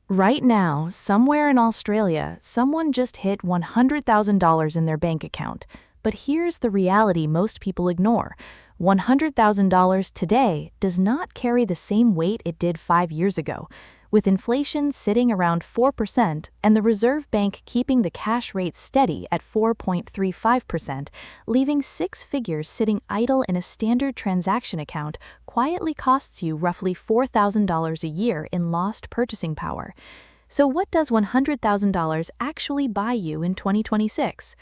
Right now, somewhere in Australia, someone just hit $100,000 in their bank account. But here's the reality most people ignore. $100,000 today does not carry the same weight it did 5 years ago. With inflation sitting around 4% and the Reserve Bank keeping the cash rate steady at 4.35%, leaving six figures sitting idle in a standard transaction account quietly costs you roughly $4,000 a year in lost purchasing power. So what does $100,000 actually buy you in 2026?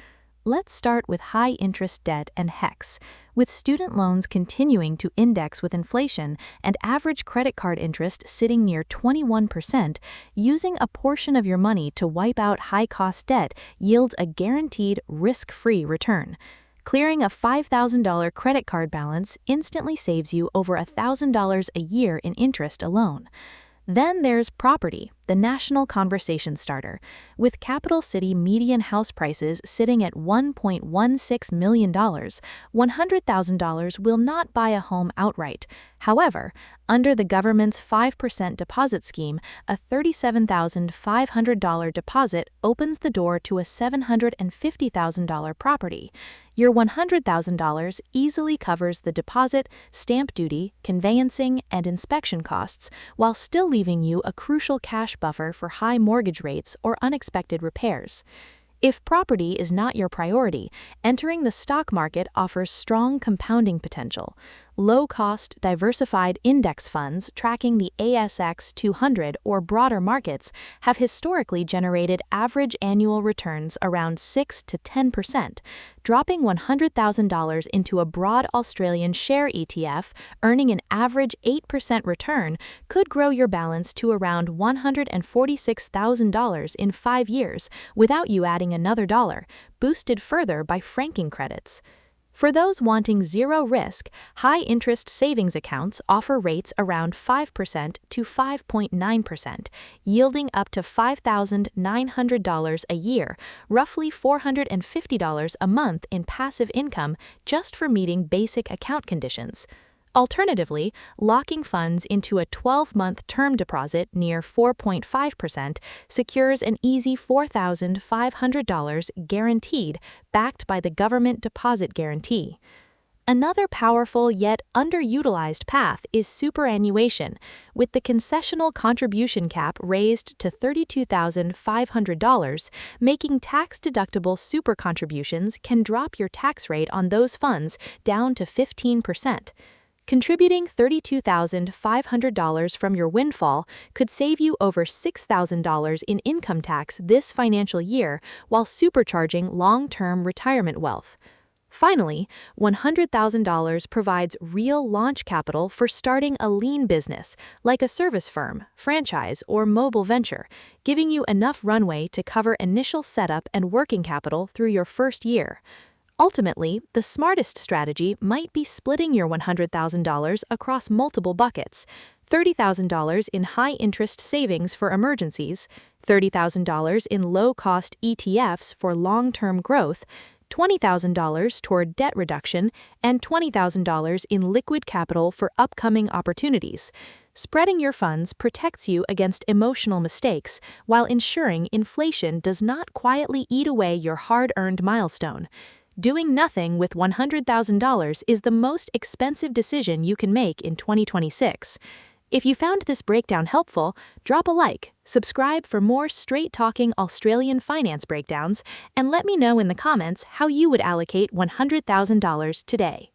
Let's start with high-interest debt and HECS. With student loans continuing to index with inflation and average credit card interest sitting near 21%, using a portion of your money to wipe out high-cost debt yields a guaranteed, risk-free return. Clearing a $5,000 credit card balance instantly saves you over $1,000 a year in interest alone. Then there's property, the national conversation starter. With capital city median house prices sitting at $1.16 million, $100,000 will not buy a home outright. However, under the government's 5% deposit scheme, a $37,500 deposit opens the door to a $750,000 property. Your $100,000 easily covers the deposit, stamp duty, conveyancing, and inspection costs, while still leaving you a crucial cash buffer for high mortgage rates or unexpected repairs. If property is not your priority, entering the stock market offers strong compounding potential. Low-cost, diversified index funds tracking the ASX 200 or broader markets have historically generated average annual returns around 6 to 10%. Dropping $100,000 into a broad Australian share ETF, earning an average 8% return, could grow your balance to around $146,000 in 5 years without you adding another dollar, boosted further by franking credits. For those wanting zero risk, high-interest savings accounts offer rates around 5% to 5.9%, yielding up to $5,900 a year, roughly $450 a month in passive income just for meeting basic account conditions. Alternatively, locking funds into a 12-month term deposit near 4.5% secures an easy $4,500 guaranteed, backed by the government deposit guarantee. Another powerful yet underutilized path is superannuation, with the concessional contribution cap raised to $32,500, making tax-deductible super contributions can drop your tax rate on those funds down to 15%. Contributing $32,500 from your windfall could save you over $6,000 in income tax this financial year while supercharging long-term retirement wealth. Finally, $100,000 provides real launch capital for starting a lean business, like a service firm, franchise, or mobile venture, giving you enough runway to cover initial setup and working capital through your first year. Ultimately, the smartest strategy might be splitting your $100,000 across multiple buckets: $30,000 in high-interest savings for emergencies, $30,000 in low-cost ETFs for long-term growth, $20,000 toward debt reduction, and $20,000 in liquid capital for upcoming opportunities. Spreading your funds protects you against emotional mistakes while ensuring inflation does not quietly eat away your hard-earned milestone. Doing nothing with $100,000 is the most expensive decision you can make in 2026. If you found this breakdown helpful, drop a like, subscribe for more straight-talking Australian finance breakdowns, and let me know in the comments how you would allocate $100,000 today.